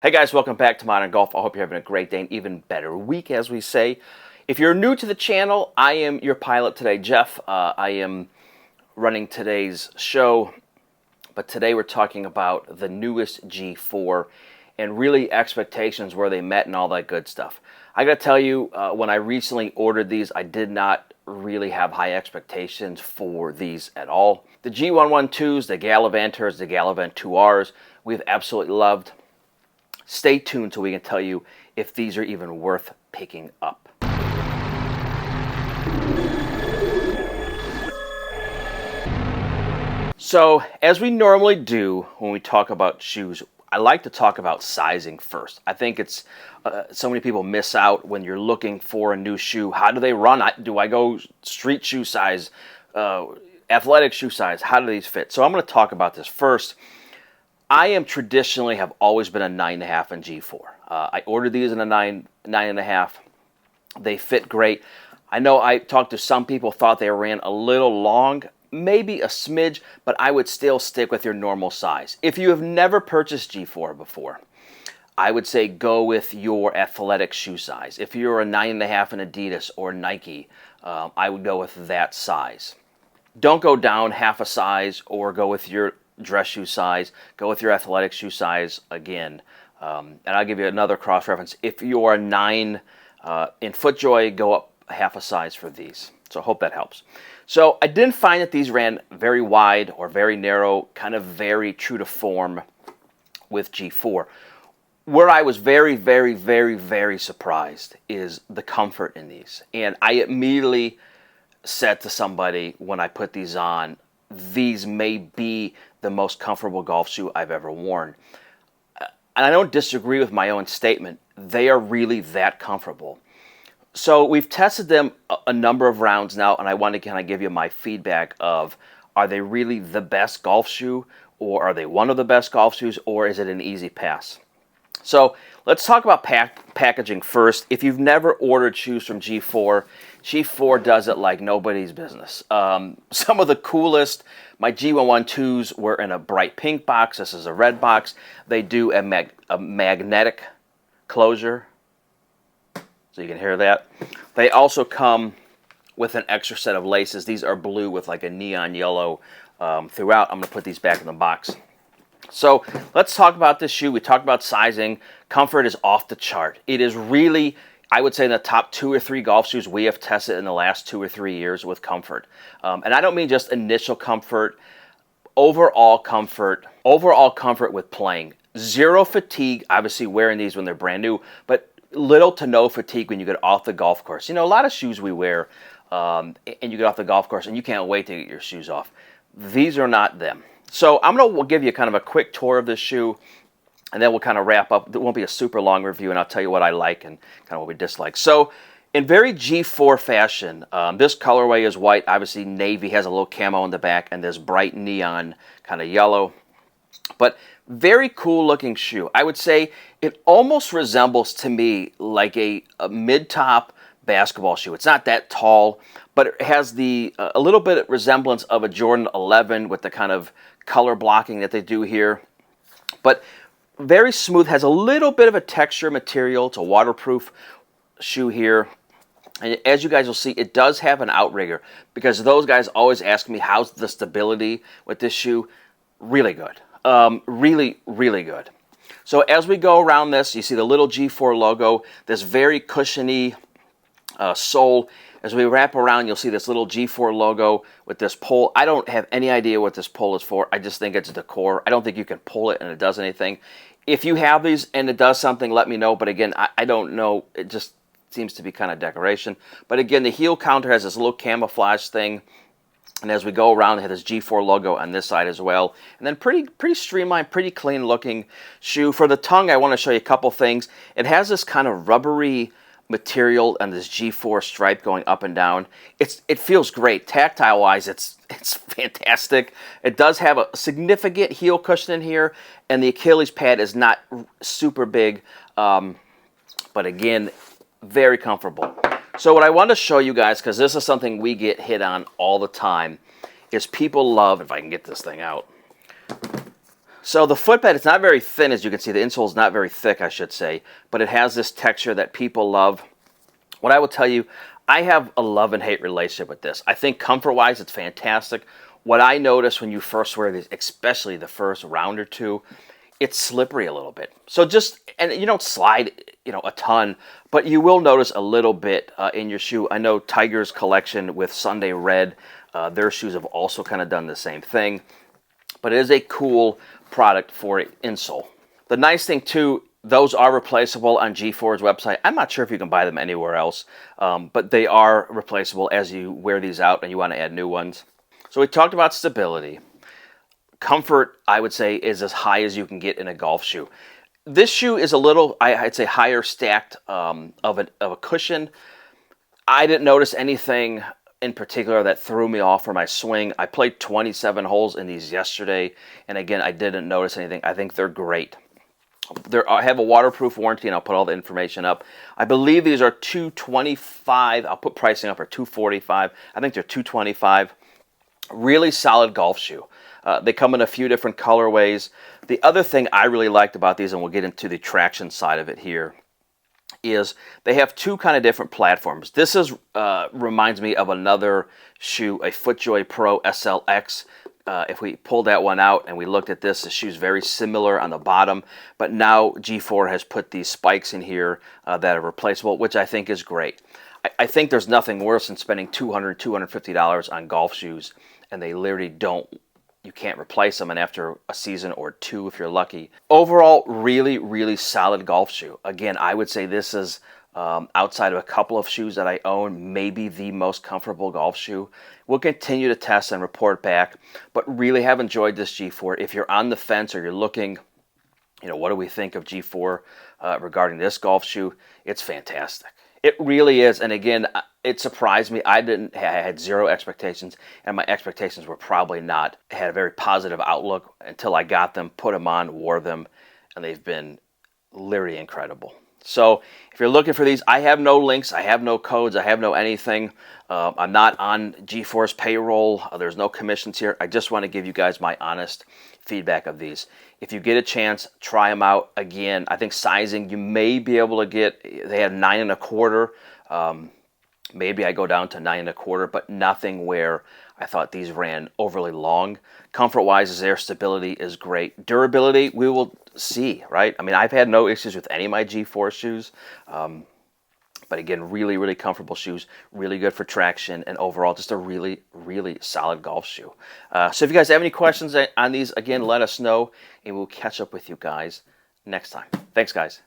Hey guys, welcome back to Modern Golf. I hope you're having a great day and even better week, as we say. If you're new to the channel, I am your pilot today, Jeff. I am running today's show, but today we're talking about the newest G4 and really expectations, where they met and all that good stuff. I gotta tell you, when I recently ordered these, I did not really have high expectations for these at all. The G112s, the Gallivanters, the Gallivant 2Rs, we've absolutely loved. Stay tuned so we can tell you if these are even worth picking up. So, as we normally do when we talk about shoes, I like to talk about sizing first. I think it's so many people miss out when you're looking for a new shoe. How do they run? Do I go street shoe size, athletic shoe size? How do these fit? So I'm going to talk about this first. I am traditionally have always been a 9.5 in G4. I ordered these in a 9.5. They fit great. I know I talked to some people, thought they ran a little long, maybe a smidge, but I would still stick with your normal size. If you have never purchased G4 before, I would say go with your athletic shoe size. If you're a 9.5 in Adidas or Nike, I would go with that size. Don't go down half a size or go with your dress shoe size. Go with your athletic shoe size again. And I'll give you another cross reference. If you're a 9 in FootJoy, go up half a size for these. So I hope that helps. So I didn't find that these ran very wide or very narrow, kind of very true to form with G4. Where I was very, very, very, very surprised is the comfort in these. And I immediately said to somebody when I put these on, these may be the most comfortable golf shoe I've ever worn. And I don't disagree with my own statement. They are really that comfortable. So we've tested them a number of rounds now, and I want to kind of give you my feedback of, are they really the best golf shoe, or are they one of the best golf shoes, or is it an easy pass? So let's talk about packaging first. If you've never ordered shoes from G4, G4 does it like nobody's business. Some of the coolest, my G112s were in a bright pink box. This is a red box. They do a magnetic closure, so you can hear that. They also come with an extra set of laces. These are blue with like a neon yellow throughout. I'm going to put these back in the box. So let's talk about this shoe. We talked about sizing. Comfort is off the chart. It is really, I would say, in the top 2 or 3 golf shoes we have tested in the last 2 or 3 years with comfort. And I don't mean just initial comfort, overall comfort with playing. Zero fatigue, obviously wearing these when they're brand new, but little to no fatigue when you get off the golf course. You know, a lot of shoes we wear, and you get off the golf course and you can't wait to get your shoes off. These are not them. So I'm going to give you kind of a quick tour of this shoe, and then we'll kind of wrap up. It won't be a super long review, and I'll tell you what I like and kind of what we dislike. So in very G4 fashion, this colorway is white. Obviously, navy has a little camo in the back, and this bright neon kind of yellow. But very cool looking shoe. I would say it almost resembles to me like a mid-top basketball shoe. It's not that tall, but it has the a little bit of resemblance of a Jordan 11 with the kind of color blocking that they do here. But very smooth, has a little bit of a texture material. It's a waterproof shoe here. And as you guys will see, it does have an outrigger, because those guys always ask me, how's the stability with this shoe? Really good. Really, really good. So as we go around this, you see the little G4 logo, this very cushiony sole. As we wrap around, you'll see this little G4 logo with this pole. I don't have any idea what this pole is for. I just think it's decor. I don't think you can pull it and it does anything. If you have these and it does something, let me know. But again, I don't know. It just seems to be kind of decoration. But again, the heel counter has this little camouflage thing. And as we go around, it has this G4 logo on this side as well. And then pretty streamlined, pretty clean looking shoe. For the tongue, I want to show you a couple things. It has this kind of rubbery material and this G4 stripe going up and down. It feels great. Tactile wise, it's fantastic. It does have a significant heel cushion in here, and the Achilles pad is not super big, but again, very comfortable. So what I want to show you guys, because this is something we get hit on all the time, is people love, if I can get this thing out. So the footbed, it's not very thin, as you can see. The insole is not very thick, I should say, but it has this texture that people love. What I will tell you, I have a love and hate relationship with this. I think comfort-wise, it's fantastic. What I notice when you first wear these, especially the first round or two, it's slippery a little bit. So just, and you don't slide, a ton, but you will notice a little bit in your shoe. I know Tiger's collection with Sunday Red, their shoes have also kind of done the same thing. But it is a cool product for insole. The nice thing too, those are replaceable on G4's website. I'm not sure if you can buy them anywhere else, but they are replaceable as you wear these out and you want to add new ones. So we talked about stability. Comfort, I would say, is as high as you can get in a golf shoe. This shoe is a little, I'd say, higher stacked of a cushion. I didn't notice anything in particular that threw me off for my swing. I played 27 holes in these yesterday, and again, I didn't notice anything. I think they're great. I have a waterproof warranty, and I'll put all the information up. I believe these are $225. I'll put pricing up for $245. I think they're $225. Really solid golf shoe. They come in a few different colorways. The other thing I really liked about these, and we'll get into the traction side of it here, is they have two kind of different platforms. This is reminds me of another shoe, a FootJoy Pro SLX. If we pulled that one out and we looked at this, the shoe's very similar on the bottom, but now G4 has put these spikes in here that are replaceable, which I think is great. I think there's nothing worse than spending $200, $250 on golf shoes, and they literally you can't replace them, and after a season or two, if you're lucky. Overall, really, really solid golf shoe. Again, I would say this is, outside of a couple of shoes that I own, maybe the most comfortable golf shoe. We'll continue to test and report back, but really have enjoyed this G4. If you're on the fence or you're looking, what do we think of G4 regarding this golf shoe? It's fantastic. It really is, and again, it surprised me. I had zero expectations, and my expectations were probably not. I had a very positive outlook until I got them, put them on, wore them, and they've been literally incredible. So if you're looking for these, I have no links, I have no codes, I have no anything. I'm not on G4's payroll. There's no commissions here. I just want to give you guys my honest feedback of these. If you get a chance, try them out. Again, I think sizing, you may be able to get, they have 9 1/4. Maybe I go down to 9 1/4, but nothing where I thought these ran overly long. Comfort-wise, their stability is great. Durability, we will see, right? I mean, I've had no issues with any of my G4 shoes. But again, really, really comfortable shoes, really good for traction, and overall, just a really, really solid golf shoe. So if you guys have any questions on these, again, let us know, and we'll catch up with you guys next time. Thanks, guys.